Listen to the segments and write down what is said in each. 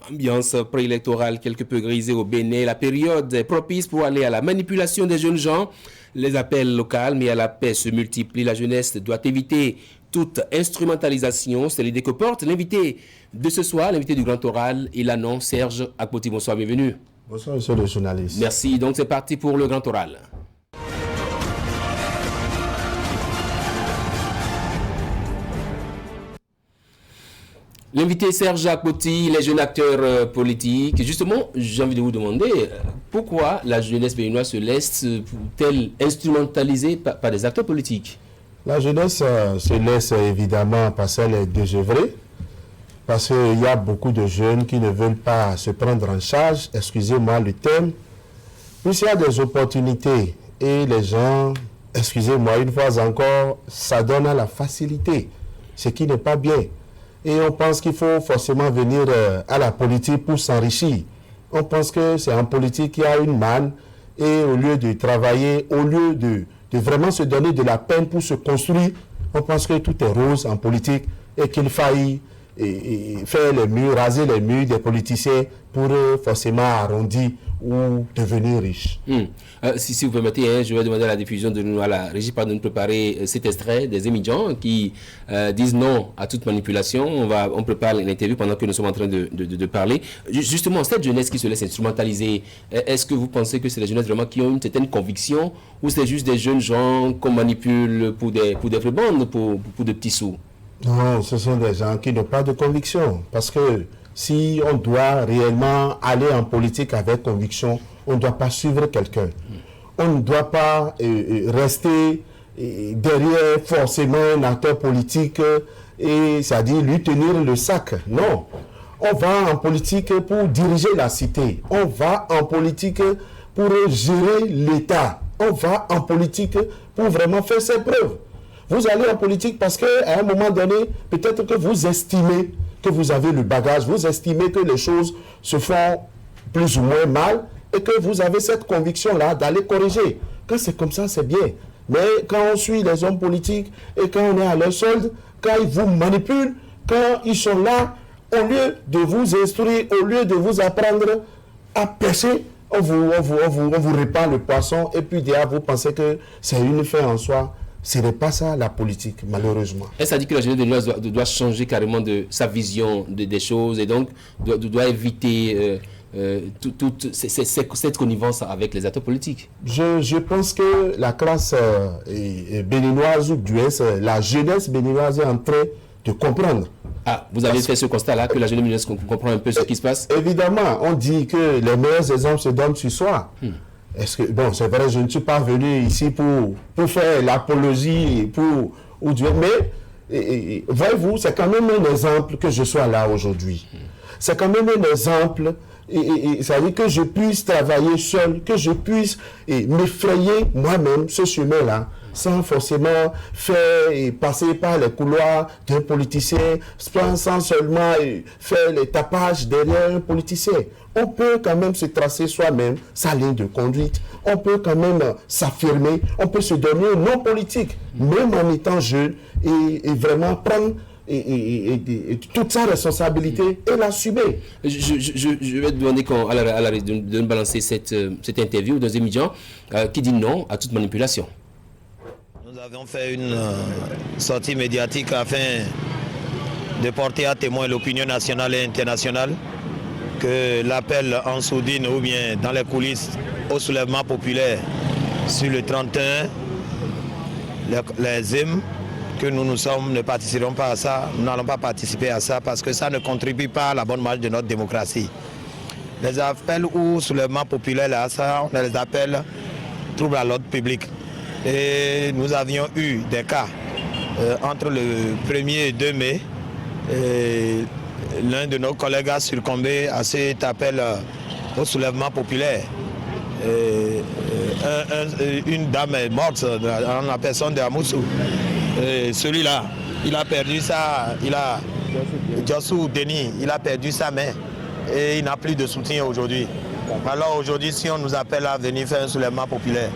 Ambiance préélectorale quelque peu grisée au Bénin, la période est propice pour aller à la manipulation des jeunes gens. Les appels locaux mais à la paix se multiplient. La jeunesse doit éviter toute instrumentalisation. C'est l'idée que porte l'invité de ce soir, l'invité du Grand Oral, Ilanon Serge Akpoti. Bonsoir, bienvenue. Bonsoir, monsieur le journaliste. Merci. Donc c'est parti pour le Grand Oral. L'invité Serge Akpoti, les jeunes acteurs politiques. Justement, j'ai envie de vous demander pourquoi la jeunesse béninoise se laisse-t-elle instrumentaliser par des acteurs politiques? La jeunesse se laisse évidemment passer les désœuvrés parce qu'il y a beaucoup de jeunes qui ne veulent pas se prendre en charge, excusez-moi le terme. Plus il y a des opportunités et les gens, excusez-moi une fois encore, ça donne à la facilité, ce qui n'est pas bien. Et on pense qu'il faut forcément venir à la politique pour s'enrichir. On pense que c'est en politique qu'il y a une manne et au lieu de travailler, au lieu de vraiment se donner de la peine pour se construire, on pense que tout est rose en politique et qu'il faille faire les murs, raser les murs des politiciens pour forcément arrondir ou devenir riche. Si vous permettez, je vais demander à la diffusion à la régie de nous préparer cet extrait des émigrants qui disent non à toute manipulation. On prépare l'interview pendant que nous sommes en train de parler. Justement, cette jeunesse qui se laisse instrumentaliser, est-ce que vous pensez que c'est des jeunesses vraiment qui ont une certaine conviction ou c'est juste des jeunes gens qu'on manipule pour des fribandes, pour de petits sous? Non, ce sont des gens qui n'ont pas de conviction. Parce que si on doit réellement aller en politique avec conviction, on ne doit pas suivre quelqu'un. On ne doit pas rester derrière forcément un acteur politique et c'est-à-dire lui tenir le sac. Non. On va en politique pour diriger la cité. On va en politique pour gérer l'État. On va en politique pour vraiment faire ses preuves. Vous allez en politique parce qu'à un moment donné, peut-être que vous estimez que vous avez le bagage, vous estimez que les choses se font plus ou moins mal et que vous avez cette conviction-là d'aller corriger. Quand c'est comme ça, c'est bien. Mais quand on suit les hommes politiques et quand on est à leur solde, quand ils vous manipulent, quand ils sont là, au lieu de vous instruire, au lieu de vous apprendre à pêcher, on vous répand le poisson et puis derrière vous pensez que c'est une fin en soi. Ce n'est pas ça la politique, malheureusement. Est-ce que la jeunesse doit changer carrément de sa vision des choses et donc doit éviter toute cette connivence avec les acteurs politiques? Je pense que la classe béninoise ou duesse, la jeunesse béninoise est en train de comprendre. Ah, vous avez fait ce constat-là, que la jeunesse béninoise comprend un peu ce qui se passe? Évidemment, on dit que les meilleurs exemples se donnent sur soi. Est-ce que, bon, c'est vrai, je ne suis pas venu ici pour faire l'apologie, mais voyez-vous, c'est quand même un exemple que je sois là aujourd'hui. C'est quand même un exemple, ça veut dire que je puisse travailler seul, que je puisse m'effrayer moi-même ce chemin-là, sans forcément passer par les couloirs d'un politicien, sans seulement faire les tapages derrière un politicien. On peut quand même se tracer soi-même sa ligne de conduite, on peut quand même s'affirmer, on peut se donner un nom politique, même en étant jeune, et vraiment prendre toute sa responsabilité et l'assumer. Je vais demander de balancer cette interview d'un étudiant qui dit non à toute manipulation. Nous avons fait une sortie médiatique afin de porter à témoin l'opinion nationale et internationale que l'appel en sourdine ou bien dans les coulisses au soulèvement populaire sur le 31, les hymnes, que nous ne participerons pas à ça, nous n'allons pas participer à ça parce que ça ne contribue pas à la bonne marche de notre démocratie. Les appels ou soulèvement populaire, là, ça, on les appelle troubles à l'ordre public. Et nous avions eu des cas entre le 1er et 2 mai. L'un de nos collègues a succombé à cet appel au soulèvement populaire. Une dame est morte en la personne de Amoussou. Celui-là, il a perdu Jossou Denis, il a perdu sa main et il n'a plus de soutien aujourd'hui. Alors aujourd'hui, si on nous appelle à venir faire un soulèvement populaire,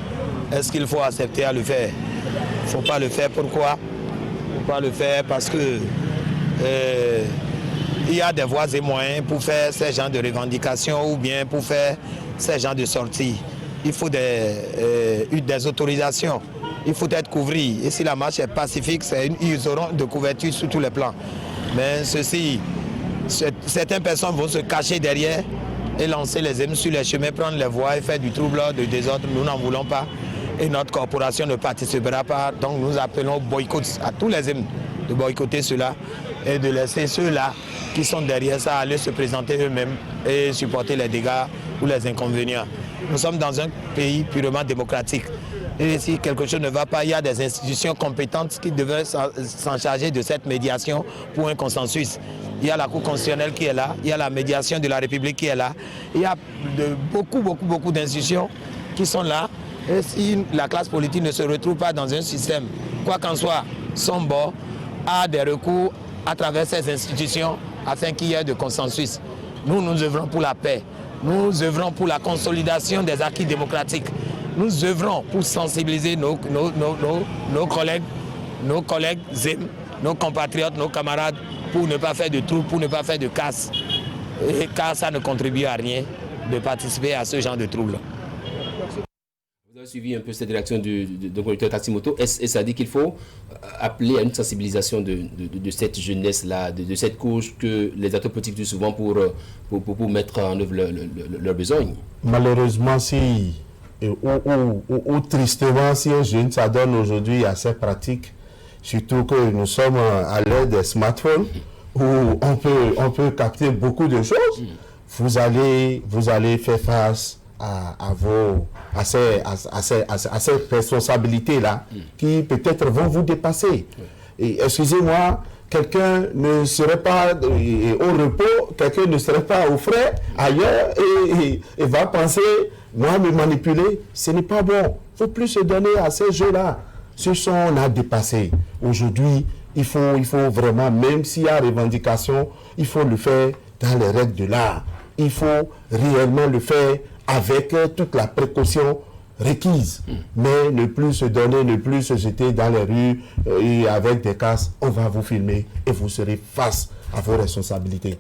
est-ce qu'il faut accepter à le faire? Il ne faut pas le faire. Pourquoi? Il ne faut pas le faire parce que il y a des voies et moyens pour faire ces genres de revendications ou bien pour faire ces genres de sorties. Il faut des autorisations, il faut être couvert. Et si la marche est pacifique, ils auront de couverture sur tous les plans. Mais certaines personnes vont se cacher derrière et lancer les émeutes sur les chemins, prendre les voies et faire du trouble, du désordre. Nous n'en voulons pas et notre corporation ne participera pas. Donc nous appelons au boycott à tous les émeutes de boycotter cela et de laisser ceux-là qui sont derrière ça aller se présenter eux-mêmes et supporter les dégâts ou les inconvénients. Nous sommes dans un pays purement démocratique. Et si quelque chose ne va pas, il y a des institutions compétentes qui devraient s'en charger de cette médiation pour un consensus. Il y a la Cour constitutionnelle qui est là, il y a la médiation de la République qui est là. Il y a beaucoup d'institutions qui sont là. Et si la classe politique ne se retrouve pas dans un système, quoi qu'en soit, son bord a des recours à travers ces institutions afin qu'il y ait de consensus. Nous œuvrons pour la paix. Nous œuvrons pour la consolidation des acquis démocratiques. Nous œuvrons pour sensibiliser nos collègues, nos compatriotes, nos camarades, pour ne pas faire de troubles, pour ne pas faire de casse. Car ça ne contribue à rien de participer à ce genre de troubles. Vous avez suivi un peu cette réaction du conducteur Taximoto. Et ça dit qu'il faut appeler à une sensibilisation de cette jeunesse-là, de cette couche que les acteurs politiques disent souvent pour mettre en œuvre leurs besoins. Malheureusement, ou tristement, si un jeune s'adonne aujourd'hui à ces pratiques, surtout que nous sommes à l'ère des smartphones, où on peut capter beaucoup de choses, vous allez faire face à ces responsabilités-là qui peut-être vont vous dépasser. Et excusez-moi, quelqu'un ne serait pas au repos, quelqu'un ne serait pas au frais ailleurs et va penser, moi me manipuler, ce n'est pas bon. Il ne faut plus se donner à ces jeux-là. Ce sont, on a dépassé. Aujourd'hui, il faut vraiment, même s'il y a revendication, il faut le faire dans les règles de l'art. Il faut réellement le faire avec toute la précaution requise, mais ne plus se donner, ne plus se jeter dans les rues et avec des casques, on va vous filmer et vous serez face à vos responsabilités.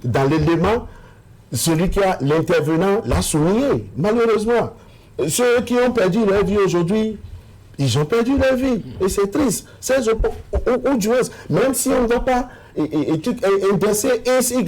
Dans l'élément, celui qui a l'intervenant l'a souligné, malheureusement. Ceux qui ont perdu leur vie aujourd'hui, ils ont perdu leur vie. Et c'est triste. Même si on ne va pas indexer SY,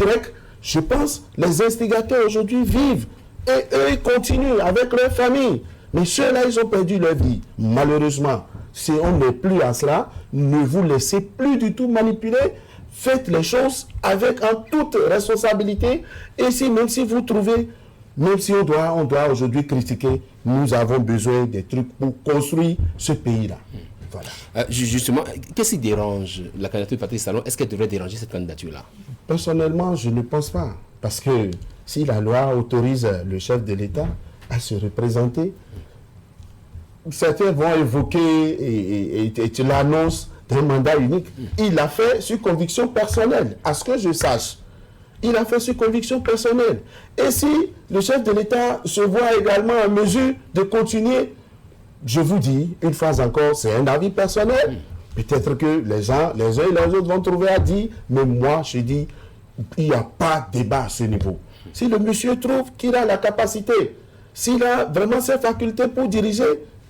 je pense les instigateurs aujourd'hui vivent. Et eux, ils continuent avec leur famille. Mais ceux-là, ils ont perdu leur vie. Malheureusement, si on n'est plus à cela, ne vous laissez plus du tout manipuler. Faites les choses avec en toute responsabilité. Et même si vous trouvez, même si on doit aujourd'hui critiquer, nous avons besoin des trucs pour construire ce pays-là. Voilà. Justement, qu'est-ce qui dérange la candidature de Patrice Talon? Est-ce qu'elle devrait déranger cette candidature-là? Personnellement, je ne pense pas. Parce que si la loi autorise le chef de l'État à se représenter, certains vont évoquer et l'annonce d'un mandat unique. Il l'a fait sur conviction personnelle, à ce que je sache. Il a fait sur conviction personnelle. Et si le chef de l'État se voit également en mesure de continuer, je vous dis, une fois encore, c'est un avis personnel. Peut-être que les uns et les autres vont trouver à dire, mais moi, je dis, il n'y a pas de débat à ce niveau. Si le monsieur trouve qu'il a la capacité, s'il a vraiment ses facultés pour diriger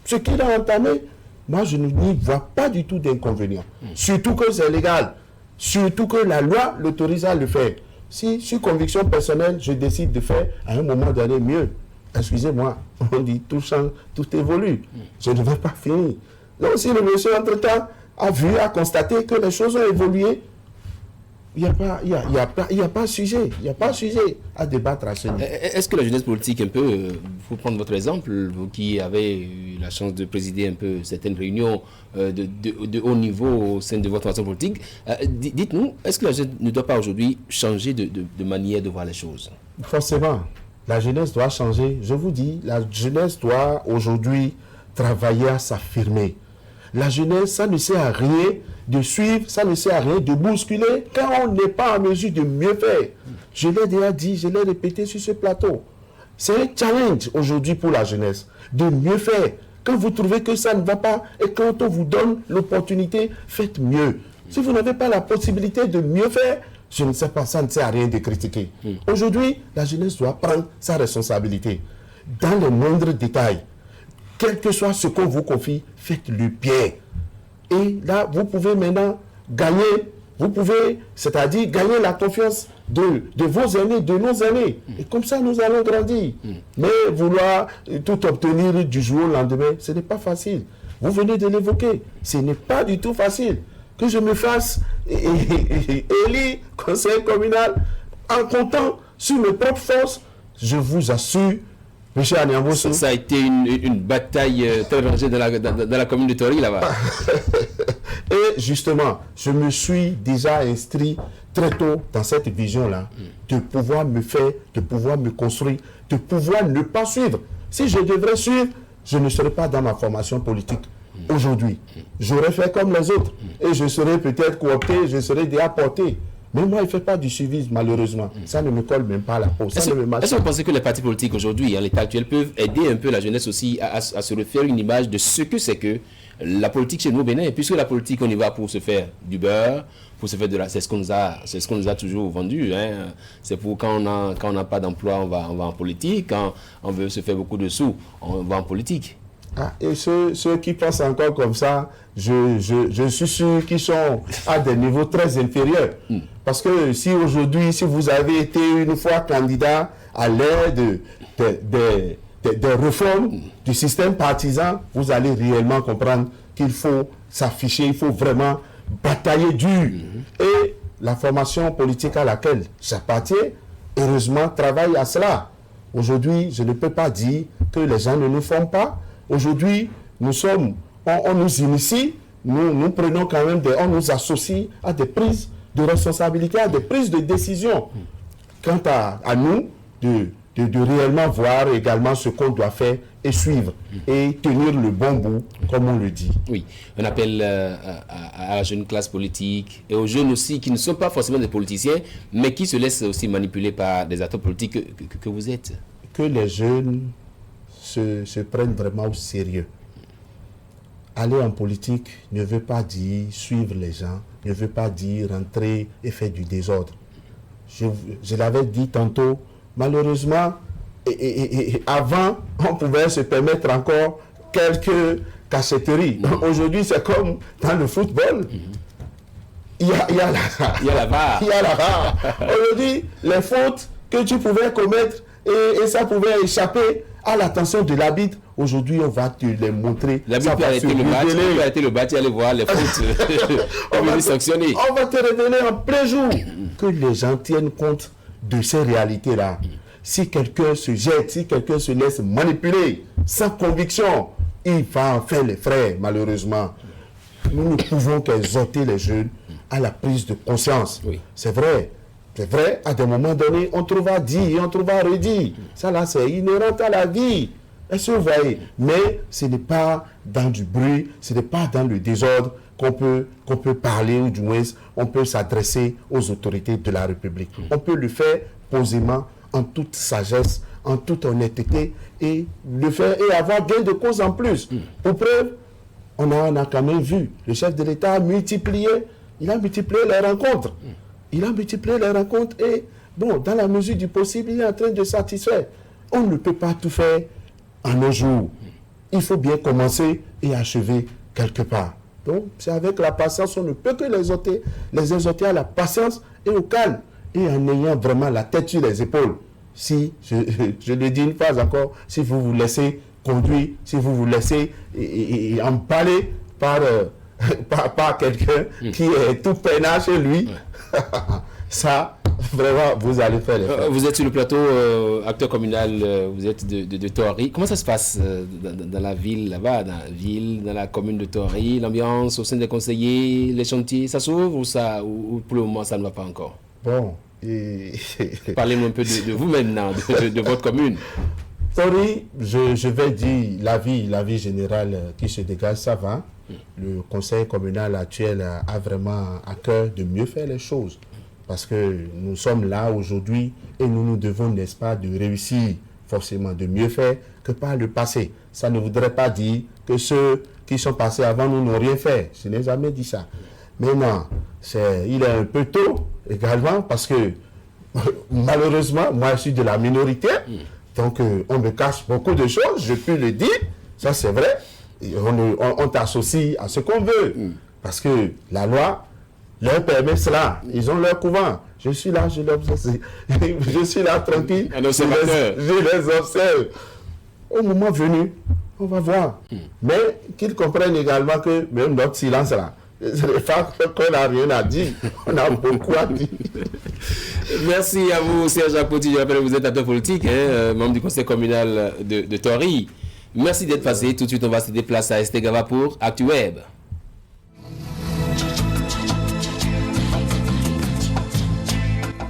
ce qu'il a entamé, moi, je n'y vois pas du tout d'inconvénient. Surtout que c'est légal. Surtout que la loi l'autorise à le faire. Si, sur conviction personnelle, je décide de faire à un moment donné mieux, excusez-moi, on dit tout change, tout évolue. Je ne vais pas finir. Donc, si le monsieur, entre-temps, a constaté que les choses ont évolué, il n'y a pas sujet à débattre à ce niveau. Est-ce que la jeunesse politique, un peu, pour prendre votre exemple, vous qui avez eu la chance de présider un peu certaines réunions de haut niveau au sein de votre formation politique, dites-nous, est-ce que la jeunesse ne doit pas aujourd'hui changer de manière de voir les choses? Forcément, la jeunesse doit changer. Je vous dis, la jeunesse doit aujourd'hui travailler à s'affirmer. La jeunesse, ça ne sert à rien de suivre, ça ne sert à rien de bousculer quand on n'est pas en mesure de mieux faire. Je l'ai déjà dit, je l'ai répété sur ce plateau. C'est un challenge aujourd'hui pour la jeunesse de mieux faire. Quand vous trouvez que ça ne va pas et quand on vous donne l'opportunité, faites mieux. Si vous n'avez pas la possibilité de mieux faire, je ne sais pas, ça ne sert à rien de critiquer. Aujourd'hui, la jeunesse doit prendre sa responsabilité. Dans les moindres détails, quel que soit ce qu'on vous confie, faites-le bien. Et là, vous pouvez maintenant gagner, c'est-à-dire gagner la confiance de vos aînés, de nos aînés. Et comme ça, nous allons grandir. Mais vouloir tout obtenir du jour au lendemain, ce n'est pas facile. Vous venez de l'évoquer. Ce n'est pas du tout facile. Que je me fasse élire conseiller communal en comptant sur mes propres forces, je vous assure, M. Aniamboso. Ça a été une bataille très rangée dans la commune de Tori, là-bas. Et justement, je me suis déjà inscrit très tôt dans cette vision-là, de pouvoir me faire, de pouvoir me construire, de pouvoir ne pas suivre. Si je devrais suivre, je ne serais pas dans ma formation politique aujourd'hui. J'aurais fait comme les autres et je serais peut-être coopté, je serais déapporté. Mais moi, il ne fait pas du suivisme, malheureusement. Ça ne me colle même pas à la peau. Est-ce que vous pensez que les partis politiques aujourd'hui, à l'état actuel, peuvent aider un peu la jeunesse aussi à se refaire une image de ce que c'est que la politique chez nous au Bénin? Puisque la politique, on y va pour se faire du beurre, pour se faire de la... C'est ce qu'on nous a toujours vendu. Hein. C'est pour quand on n'a pas d'emploi, on va en politique. Quand on veut se faire beaucoup de sous, on va en politique. Et ceux qui pensent encore comme ça, je suis sûr qu'ils sont à des niveaux très inférieurs. Parce que si aujourd'hui, si vous avez été une fois candidat à l'ère des réformes du système partisan, vous allez réellement comprendre qu'il faut s'afficher, il faut vraiment batailler dur. Et la formation politique à laquelle j'appartiens, heureusement, travaille à cela. Aujourd'hui, je ne peux pas dire que les gens ne nous forment pas. Aujourd'hui, on nous initie, nous prenons quand même, on nous associe à des prises de responsabilité, à des prises de décision. Quant à nous, de réellement voir également ce qu'on doit faire et suivre et tenir le bon bout, comme on le dit. Oui, on appelle à la jeune classe politique et aux jeunes aussi qui ne sont pas forcément des politiciens, mais qui se laissent aussi manipuler par des acteurs politiques que vous êtes. Que les jeunes se prennent vraiment au sérieux. Aller en politique ne veut pas dire suivre les gens, ne veut pas dire rentrer et faire du désordre. Je l'avais dit tantôt, malheureusement, avant, on pouvait se permettre encore quelques cachotteries. Aujourd'hui, c'est comme dans le football. Il y a la VAR. Aujourd'hui, les fautes que tu pouvais commettre et ça pouvait échapper à l'attention de l'arbitre. Aujourd'hui, on va te les montrer. L'arbitre peut arrêter le match, tu aller voir les fautes. On va te révéler en plein jour que les gens tiennent compte de ces réalités-là. Si quelqu'un se jette, si quelqu'un se laisse manipuler sans conviction, il va en faire les frais, malheureusement. Nous ne pouvons qu'exhorter les jeunes à la prise de conscience. Oui. C'est vrai, à des moments donnés, on trouve à dire, on trouve à redire. Ça là, c'est inhérent à la vie. Est-ce que vous voyez? Mais ce n'est pas dans du bruit, ce n'est pas dans le désordre qu'on peut parler, ou du moins, on peut s'adresser aux autorités de la République. On peut le faire posément, en toute sagesse, en toute honnêteté, et le faire et avoir gain de cause en plus. Pour preuve, on a quand même vu, le chef de l'État a multiplié les rencontres. Il a multiplié les rencontres et, bon, dans la mesure du possible, il est en train de satisfaire. On ne peut pas tout faire en un jour. Il faut bien commencer et achever quelque part. Donc, c'est avec la patience, on ne peut que les exhorter à la patience et au calme, et en ayant vraiment la tête sur les épaules. Si, je le dis une phrase encore, si vous vous laissez conduire, si vous vous laissez empaler par quelqu'un qui est tout peinard chez lui, ça, vraiment, vous allez faire les frais. Vous êtes sur le plateau, acteur communal, vous êtes de Tori. Comment ça se passe dans la ville, là-bas, dans la commune de Tori? L'ambiance au sein des conseillers, les chantiers, ça s'ouvre ou pour le moment, ça ne va pas encore? Bon. Parlez-nous un peu de vous maintenant, de votre commune. Tori, je vais dire la vie générale qui se dégage, ça va. Le conseil communal actuel a vraiment à cœur de mieux faire les choses. Parce que nous sommes là aujourd'hui et nous devons, n'est-ce pas, de réussir forcément, de mieux faire que par le passé. Ça ne voudrait pas dire que ceux qui sont passés avant nous n'ont rien fait. Je n'ai jamais dit ça. Maintenant, il est un peu tôt également parce que malheureusement, moi je suis de la minorité, donc on me cache beaucoup de choses, je peux le dire, ça c'est vrai, et on t'associe à ce qu'on veut, parce que la loi leur permet cela, ils ont leur couvent, je suis là, je suis là tranquille, je les observe. Au moment venu, on va voir, mais qu'ils comprennent également que même notre silence là, ce n'est pas qu'on n'a rien à dire, on a beaucoup à dire. Merci à vous, Serge Apoti. Je rappelle que vous êtes acteur politique, membre du conseil communal de Tori. Merci d'être passé. Tout de suite, on va se déplacer à Estegava pour ActuWeb.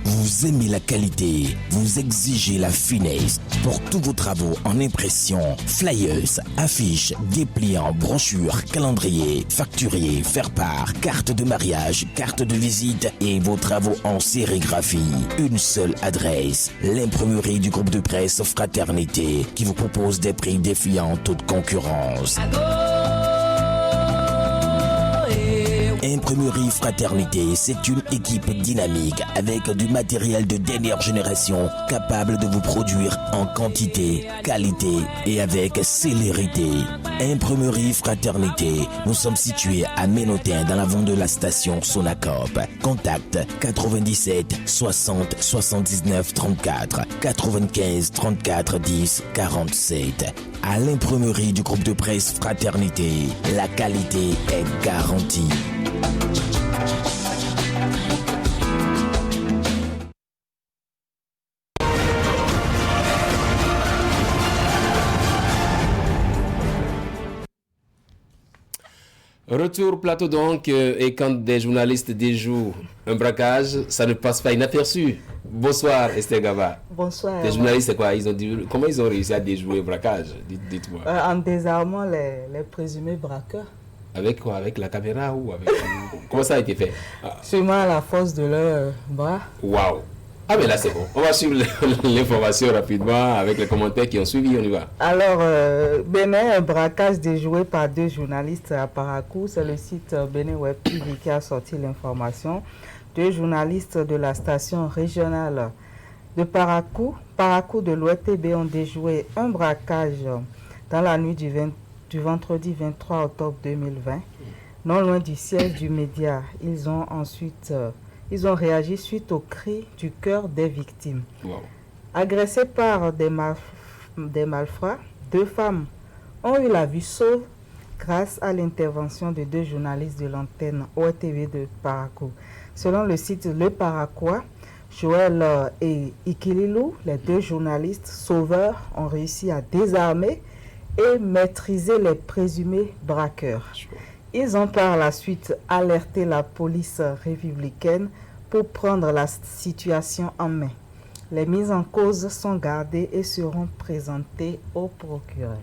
Vous aimez la qualité, vous exigez la finesse. Pour tous vos travaux en impression, flyers, affiches, dépliants, brochures, calendriers, facturiers, faire-part, carte de mariage, carte de visite et vos travaux en sérigraphie. Une seule adresse, l'imprimerie du groupe de presse Fraternité qui vous propose des prix défiant toute concurrence. Imprimerie Fraternité, c'est une équipe dynamique avec du matériel de dernière génération capable de vous produire en quantité, qualité et avec célérité. Imprimerie Fraternité, nous sommes situés à Ménotin dans l'avant de la station Sonacop. Contact 97 60 79 34 95 34 10 47. À l'imprimerie du groupe de presse Fraternité, la qualité est garantie. Retour plateau donc, et quand des journalistes déjouent un braquage, ça ne passe pas inaperçu. Bonsoir Esther Gava. Bonsoir. Les journalistes, c'est quoi? Comment ils ont réussi à déjouer un braquage? Dites-moi. En désarmant les présumés braqueurs. Avec quoi? Avec la caméra ou avec... Comment ça a été fait? Sûrement à la force de leurs bras. Waouh! Ah mais là c'est bon. On va suivre l'information rapidement avec les commentaires qui ont suivi. On y va. Alors, Bénin, un braquage déjoué par deux journalistes à Parakou. C'est le site Bénin Web TV qui a sorti l'information. Deux journalistes de la station régionale de Parakou de l'OETB ont déjoué un braquage dans la nuit du vendredi 23 octobre 2020. Non loin du siège du média, ils ont réagi suite au cri du cœur des victimes. Wow. Agressées par des malfrats, deux femmes ont eu la vue sauve grâce à l'intervention de deux journalistes de l'antenne OETV de Parakou. Selon le site Le Paraquois, Joël et Ikililou, les deux journalistes sauveurs, ont réussi à désarmer et maîtriser les présumés braqueurs. Ils ont par la suite alerté la police républicaine pour prendre la situation en main. Les mises en cause sont gardées et seront présentées au procureur.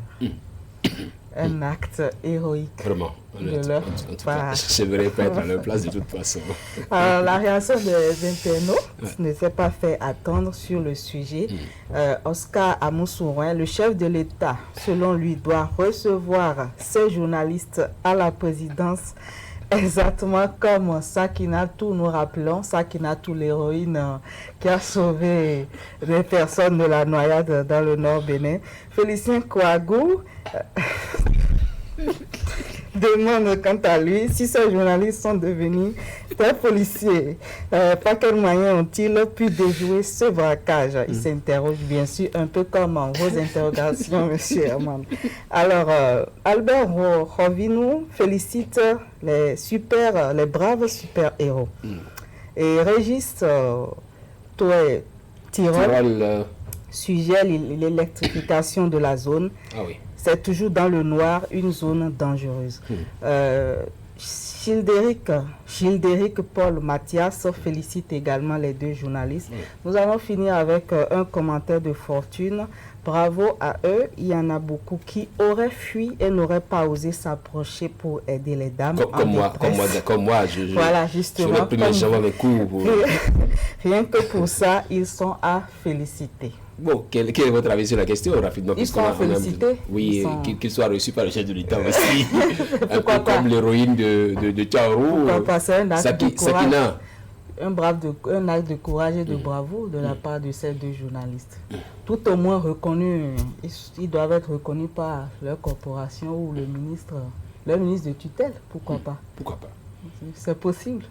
Un acte héroïque. Vraiment. De leur part. Je ne vais pas être à leur place de toute façon. Alors, la réaction des internautes ne s'est pas fait attendre sur le sujet. Oscar Amoussourouin, le chef de l'État, selon lui, doit recevoir ces journalistes à la présidence, exactement comme Sakinatou, nous rappelons, Sakinatou, l'héroïne qui a sauvé des personnes de la noyade dans le nord Bénin. Félicien Kouagou demande quant à lui si ces journalistes sont devenus des policiers. Par quels moyens ont-ils pu déjouer ce braquage? Il s'interroge bien sûr un peu comme vos interrogations, monsieur Herman. Alors, Albert Rovinou félicite les braves super-héros. Et Régis Tirol suggère l'électrification de la zone. Ah oui. C'est toujours dans le noir, une zone dangereuse. Gildéric Paul Mathias félicite également les deux journalistes. Nous allons finir avec un commentaire de Fortune. Bravo à eux. Il y en a beaucoup qui auraient fui et n'auraient pas osé s'approcher pour aider les dames. Comme moi, voilà, justement. Je les premiers gens avec coups. Rien que pour ça, ils sont à féliciter. Bon, quel est votre avis sur la question, rapidement? Ils sont félicités. Oui, qu'ils soient reçus par le chef de l'État aussi. Un peu comme l'héroïne de Tchaourou. Pourquoi pas, c'est un acte de courage. Sakina. Un acte de courage et de bravoure de la part de ces deux journalistes. Tout au moins reconnus, ils doivent être reconnus par leur corporation ou leur ministre de tutelle. Pourquoi pas? Pourquoi pas? C'est possible.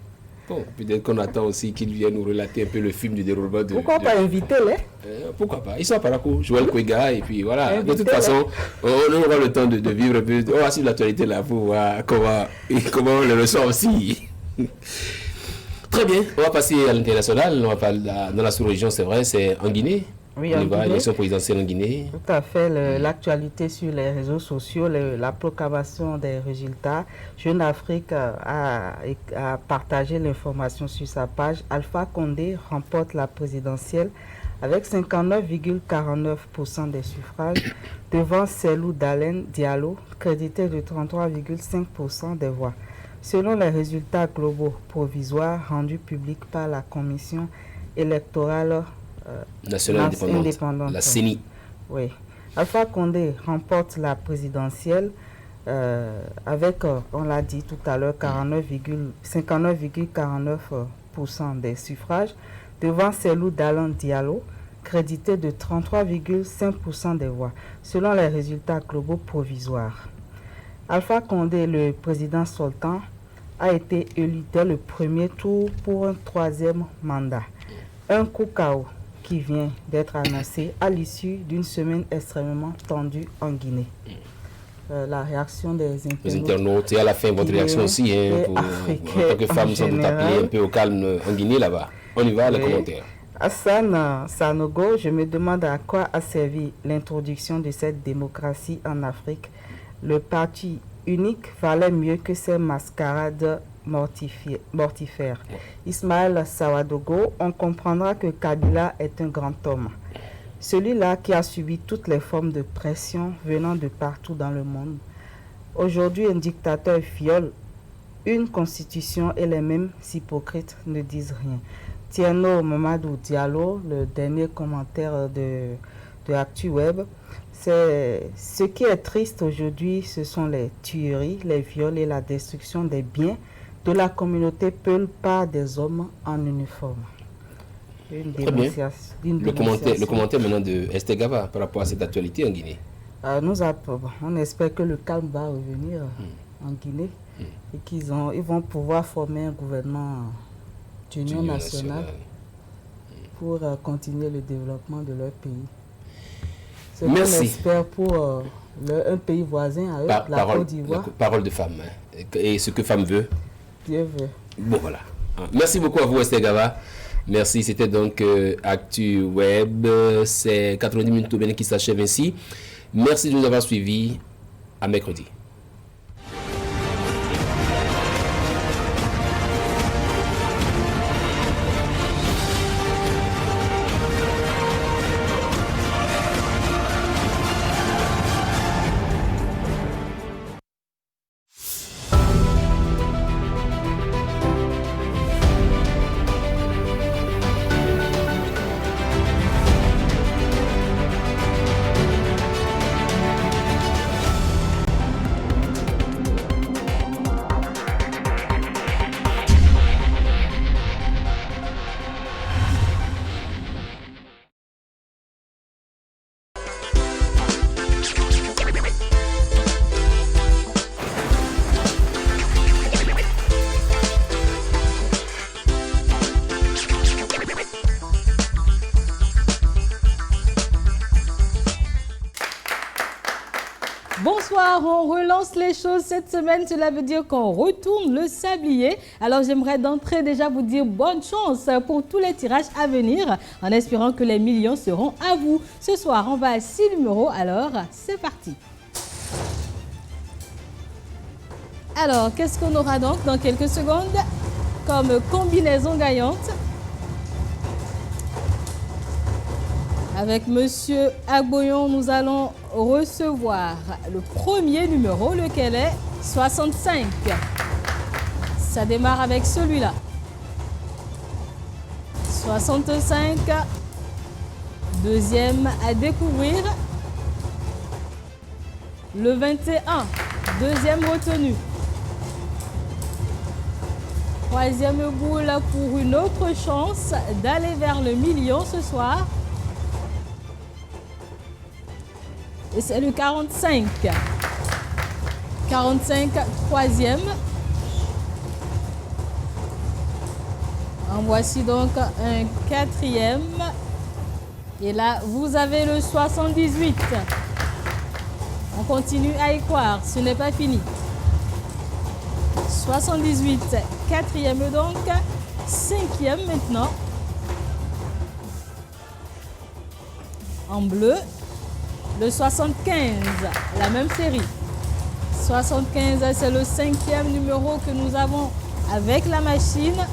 Bon, peut-être qu'on attend aussi qu'ils viennent nous relater un peu le film du déroulement de... Pourquoi pas inviter-les? Pourquoi pas? Ils sont à Parakou, Joël Kouega, et puis voilà. De toute façon, on aura le temps de vivre un peu. On va suivre l'actualité là pour voir comment on le ressent aussi. Très bien, on va passer à l'international. On va parler dans la sous-région, c'est vrai, c'est en Guinée. Oui, on y va, l'élection présidentielle en Guinée. Tout à fait, l'actualité sur les réseaux sociaux, la proclamation des résultats. Jeune Afrique a partagé l'information sur sa page. Alpha Condé remporte la présidentielle avec 59,49% des suffrages devant Cellou Dalein Diallo, crédité de 33,5% des voix. Selon les résultats globaux provisoires rendus publics par la Commission électorale nationale indépendante, la CENI. Oui. Alpha Condé remporte la présidentielle avec, on l'a dit tout à l'heure, 59,49% des suffrages, devant Cellou Dalein Diallo, crédité de 33,5% des voix, selon les résultats globaux provisoires. Alpha Condé, le président sortant, a été élu dès le premier tour pour un troisième mandat. Un coup KO qui vient d'être annoncé à l'issue d'une semaine extrêmement tendue en Guinée. La réaction des internautes, et à la fin votre réaction aussi, hein, en tant que femmes sont toutes appelées un peu au calme en Guinée là-bas. On y va, les commentaires. Hassan Sanogo, je me demande à quoi a servi l'introduction de cette démocratie en Afrique. Le parti unique valait mieux que ces mascarades mortifères. Ismaël Sawadogo, on comprendra que Kabila est un grand homme. Celui-là qui a subi toutes les formes de pression venant de partout dans le monde. Aujourd'hui, un dictateur viole une constitution et les mêmes hypocrites ne disent rien. Tierno Mamadou Diallo, le dernier commentaire de ActuWeb. Ce qui est triste aujourd'hui, ce sont les tueries, les viols et la destruction des biens de la communauté Peul par des hommes en uniforme. Très bien. Le commentaire maintenant de Esther Gava par rapport à cette actualité en Guinée. On espère que le calme va revenir en Guinée et ils vont pouvoir former un gouvernement d'union nationale pour continuer le développement de leur pays. Merci. On espère pour un pays voisin à eux, la Côte d'Ivoire. Parole de femme. Et ce que femme veut. Dieu veut. Bon, voilà. Merci beaucoup à vous, Esther Gava. Merci. C'était donc ActuWeb. C'est 90 minutes au Bénin qui s'achève ainsi. Merci de nous avoir suivis. À mercredi. Bonsoir, on relance les choses cette semaine, cela veut dire qu'on retourne le sablier. Alors j'aimerais d'entrée déjà vous dire bonne chance pour tous les tirages à venir, en espérant que les millions seront à vous. Ce soir, on va à 6 numéros, alors c'est parti. Alors, qu'est-ce qu'on aura donc dans quelques secondes comme combinaison gagnante? Avec Monsieur Agboyon, nous allons recevoir le premier numéro, lequel est 65. Ça démarre avec celui-là. 65, Deuxième à découvrir. Le 21, deuxième retenue. Troisième boule pour une autre chance d'aller vers le million ce soir. Et c'est le 45. 45, troisième. En voici donc un quatrième. Et là, vous avez le 78. On continue à y croire, ce n'est pas fini. 78, quatrième donc, cinquième maintenant. En bleu, le 75, la même série. 75, c'est le cinquième numéro que nous avons avec la machine.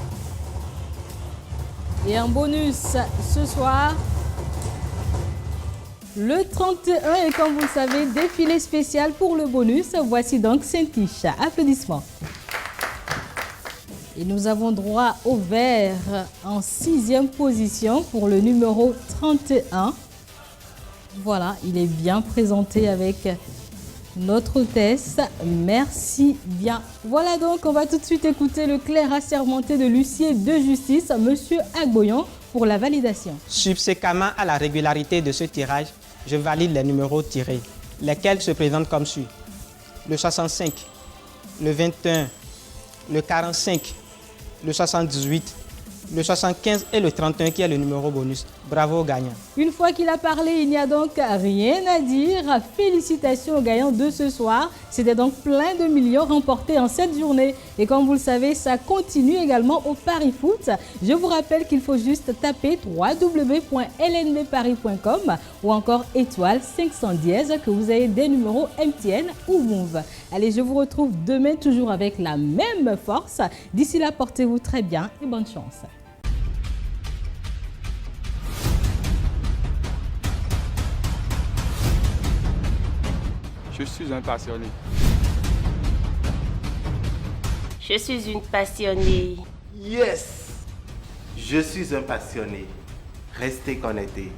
Et en bonus ce soir, le 31 et comme vous le savez, défilé spécial pour le bonus. Voici donc Saint-Tiche. Applaudissements. Et nous avons droit au vert en 6e position pour le numéro 31. Voilà, il est bien présenté avec notre hôtesse. Merci bien. Voilà donc, on va tout de suite écouter le clerc assermenté de l'huissier de justice, Monsieur Agboyon, pour la validation. Subséquemment à la régularité de ce tirage, je valide les numéros tirés, lesquels se présentent comme suit. Le 65, le 21, le 45, le 78, le 75 et le 31 qui est le numéro bonus. Bravo aux gagnants. Une fois qu'il a parlé, il n'y a donc rien à dire. Félicitations aux gagnants de ce soir. C'était donc plein de millions remportés en cette journée. Et comme vous le savez, ça continue également au Paris Foot. Je vous rappelle qu'il faut juste taper www.lnbparis.com ou encore étoile 510 que vous avez des numéros MTN ou Move. Allez, je vous retrouve demain toujours avec la même force. D'ici là, portez-vous très bien et bonne chance. Je suis un passionné. Je suis une passionnée. Yes! Je suis un passionné. Restez connectés.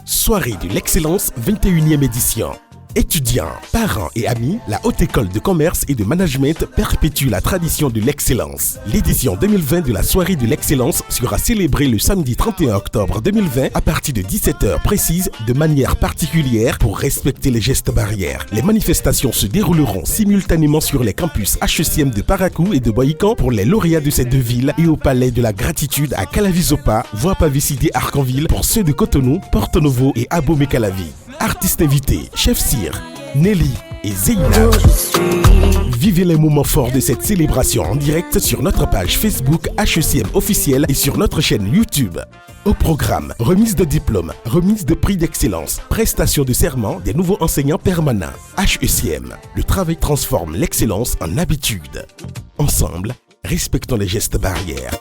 Soirée de l'excellence 21e édition. Étudiants, parents et amis, la Haute École de Commerce et de Management perpétue la tradition de l'excellence. L'édition 2020 de la Soirée de l'excellence sera célébrée le samedi 31 octobre 2020 à partir de 17h précises de manière particulière pour respecter les gestes barrières. Les manifestations se dérouleront simultanément sur les campus HECM de Parakou et de Boïkan pour les lauréats de ces deux villes et au Palais de la Gratitude à Calavizopa, voie Pavé-Sidé Arcanville pour ceux de Cotonou, Porto Novo et Abomey-Calavi. Artistes invités, Chef Cyr, Nelly et Zeynab. Vivez les moments forts de cette célébration en direct sur notre page Facebook HECM officielle et sur notre chaîne YouTube. Au programme, remise de diplômes, remise de prix d'excellence, prestation de serment des nouveaux enseignants permanents. HECM, le travail transforme l'excellence en habitude. Ensemble, respectons les gestes barrières.